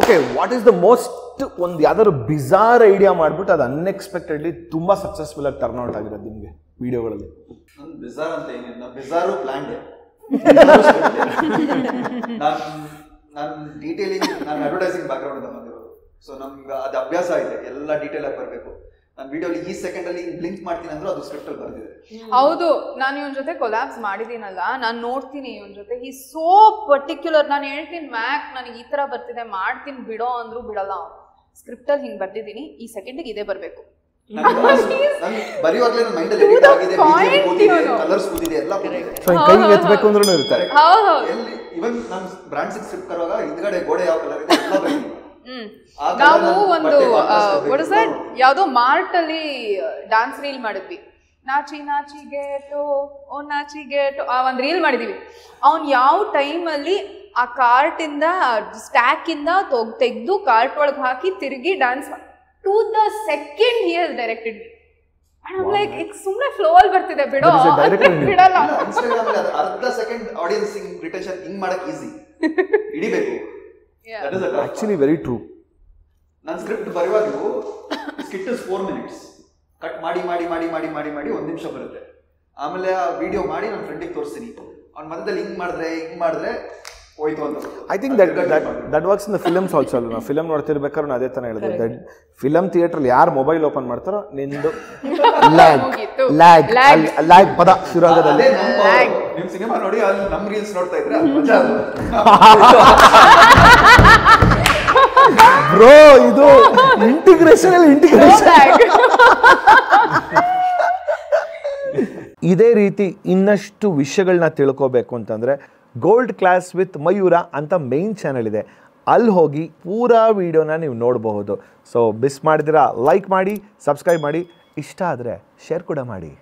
Okay, what is the most ಒಂದು ಯಾವ್ದಾದ್ರು ಬಿಜಾರ್ idea ಮಾಡ್ಬಿಟ್ಟು ಅದು ಅನ್ಎಕ್ಸ್ಪೆಕ್ಟೆಡ್ಲಿ ತುಂಬಾ ಸಕ್ಸಸ್ಫುಲ್ ಆಗಿ ಟರ್ನ್ ಔಟ್ ಆಗಿರೋದು ನಿಮಗೆ ವಿಡಿಯೋಗಳಲ್ಲಿ? ನಾನು ಬಿಜಾರ್ ಅಂತ ಏನಿಲ್ಲ, ಬಿಜಾರು ಪ್ಲಾನ್ಡ್. ನಾನು ಡೀಟೇಲಿಂಗ್, ನಾನು ಅಡ್ವರ್ಟೈಸಿಂಗ್ ಬ್ಯಾಕ್ಗ್ರೌಂಡ್ ಇಂದ ಬಂದಿರೋದು. ಸೊ ನಮ್ಗೆ ಅದು ಅಭ್ಯಾಸ ಇದೆ, ಎಲ್ಲ ಡೀಟೇಲ್ ಆಗಿ ಬರಬೇಕು. ನಾನು ವಿಡಿಯೋಲಿ ಈ ಸೆಕೆಂಡ್ ಅಲ್ಲಿ ಬ್ಲಿಂಕ್ ಮಾಡ್ತೀನಿ ಅಂದ್ರೆ ಅದು ಸ್ಕ್ರಿಪ್ಟ್ ಅಲ್ಲಿ ಬರ್ತಿದೆ. ಹೌದು, ನಾನು ಇವನ್ ಜೊತೆ ಕೊಲಾಬ್ಸ್ ಮಾಡಿದೀನಲ್ಲ, ನಾನು ನೋಡ್ತೀನಿ ಇವನ್ ಜೊತೆ, ಈ ಸೋ ಪರ್ಟಿಕ್ಯುಲರ್. ನಾನು ಹೇಳ್ತೀನಿ ಮ್ಯಾಕ್ ನನಗೆ ಈ ತರ ಬರ್ತಿದೆ ಮಾಡ್ತೀನಿ ಬಿಡೋ ಅಂದ್ರು ಬಿಡಲ್ಲ. ಸ್ಕ್ರಿಪ್ಟ್ ಅಲ್ಲಿ ಹಿಂಗ್ ಬರ್ತಿದ್ದೀನಿ, ಈ ಸೆಕೆಂಡಿಗೆ ಇದೇ ಬರ್ಬೇಕು. ಬರೆಯುವಾಗಲೇ ನನ್ನ ಮೈಂಡ್ ಅಲ್ಲಿ ಎಡಿಟ್ ಆಗಿದೆ, ಕಲರ್ಸ್ ಕೂತಿದೆ, ಎಲ್ಲ ಕೈಗೆ ಎತ್ತಬೇಕು ಅಂದ್ರೂ ಇರ್ತಾರೆ. ಎಲ್ಲಿ ಇವನ್ ನಾನು ಬ್ರಾಂಡ್ ಸ್ಕ್ರಿಪ್ಟ್ ತರುವಾಗ ಹಿಂದ್ಗಡೆ ಗೋಡೆ ಯಾವ ಕಲರ್ ಇದೆ ಎಲ್ಲ ಬರೀತೀನಿ. ನಾವು ಒಂದು ಯಾವ್ದೋ ಮಾರ್ಟ್ ಅಲ್ಲಿ ಡಾನ್ಸ್ ರೀಲ್ ಮಾಡಿದ್ವಿ. ನಾಚಿ ನಾಚಿ ಗೇಟೋ ಓ ನಾಚಿ ಗೇಟೋ ಆ ಒಂದ್ ರೀಲ್ ಮಾಡಿದೀವಿ. ಅವ್ನ್ ಯಾವ ಟೈಮ್ ಅಲ್ಲಿ ಆ ಕಾರ್ಟ್ ಇಂದ ಸ್ಟ್ಯಾಕ್ ಇಂದ ತೆಗ್ದು ಕಾರ್ಟ್ ಒಳಗೆ ಹಾಕಿ ತಿರುಗಿ dance to the second he has directed me. Like ಈಗ ಸುಮ್ಮನೆ ಫ್ಲೋ ಅಲ್ಲಿ ಬರ್ತಿದೆ ಬಿಡೋ ಬಿಡಲ್ಲ. ಇನ್ಸ್ಟಾಗ್ರಾಮ್ ಅಲ್ಲಿ ಅರ್ಧ ಸೆಕೆಂಡ್ ಆಡಿಯನ್ಸ್ ರಿಟೆನ್ಷನ್ ಹಿಂಗ್ ಮಾಡಕ್ ಈಸಿ, ಹಿಡಿಬೇಕು. Actually very true. ನಾನು ಸ್ಕ್ರಿಪ್ಟ್ ಬರೆಯುವಾಗಲೂ ಸ್ಕಿಟ್ ಇಸ್ 4 minutes ಕಟ್ ಮಾಡಿ ಮಾಡಿ ಮಾಡಿ ಮಾಡಿ ಮಾಡಿ ಮಾಡಿ 1 ನಿಮಿಷ ಬರುತ್ತೆ. ಆಮೇಲೆ ಆ ವಿಡಿಯೋ ಮಾಡಿ ನನ್ನ ಫ್ರೆಂಡಿಗೆ ತೋರಿಸ್ತೀನಿ. ಅವ್ನ ಮಧ್ಯದಲ್ಲಿ ಹಿಂಗ್ ಮಾಡಿದ್ರೆ ಹೋಯ್ತು ಅಂತ. I think that works in the films also. ಅಲ್ಲ, ನಾವು ಫಿಲಮ್ ನೋಡ್ತಿರ್ಬೇಕಾದ್ರೆ ನಾನು ಅದೇ ತಾನೇ ಹೇಳಿದೆ, ದಟ್ ಫಿಲಮ್ ಥಿಯೇಟ್ರಲ್ಲಿ ಯಾರು ಮೊಬೈಲ್ ಓಪನ್ ಮಾಡ್ತಾರೋ ನಿಂದು ಲ್ಯಾಗ್ ಪದ ಶುರು ಆಗೋದಲ್ಲಿ. ನಿಮ್ ಸಿನಿಮಾ ನೋಡಿ ಅಲ್ಲಿ ನಮ್ ರೀಲ್ಸ್ ನೋಡ್ತಾ ಇದ್ರೆ ಮಜಾ ಅದು. ಬ್ರೋ, ಇದು ಇಂಟಿಗ್ರೇಷನ್. ಇದೇ ರೀತಿ ಇನ್ನಷ್ಟು ವಿಷಯಗಳನ್ನ ತಿಳ್ಕೋಬೇಕು ಅಂತಂದ್ರೆ ಗೋಲ್ಡ್ ಕ್ಲಾಸ್ ವಿತ್ ಮಯೂರ ಅಂತ ಮೇನ್ ಚಾನಲ್ ಇದೆ, ಅಲ್ಲಿ ಹೋಗಿ ಪೂರಾ ವಿಡಿಯೋನ ನೀವು ನೋಡಬಹುದು. ಸೊ ಮಿಸ್ ಮಾಡಿದಿರಾ ಲೈಕ್ ಮಾಡಿ, ಸಬ್ಸ್ಕ್ರೈಬ್ ಮಾಡಿ, ಇಷ್ಟ ಆದರೆ ಶೇರ್ ಕೂಡ ಮಾಡಿ.